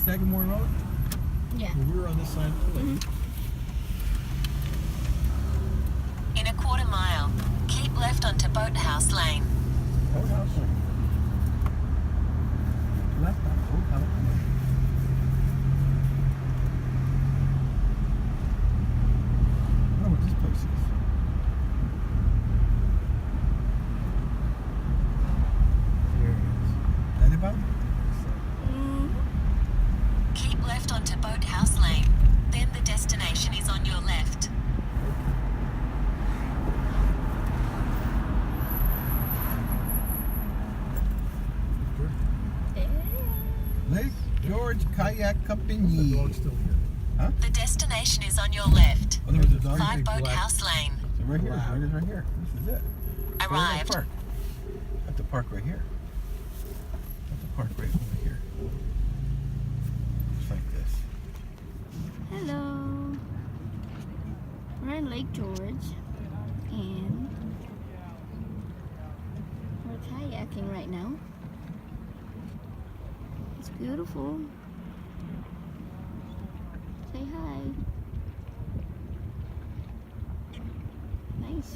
Sagamore Road? Yeah. Well, we were on this side of the lake. In a quarter mile, keep left onto Boathouse Lane. Boathouse Lane. Left on Boathouse Lane. I don't know what this place is. Here it is. Is that about? Keep left onto Boathouse Lane. Then the destination is on your left. Lake George Kayak The Company. dog's still here. The destination is on your left. Oh, there was a dog. 5 big black- Boathouse Lane. So right here. Right, right here. This is it. Arrived. Park. I have to park right here. I have to park right over here. Just like this. Hello. We're in Lake George and we're kayaking right now. It's beautiful. Say hi. Nice.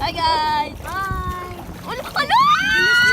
Hi guys! Bye! Oh no!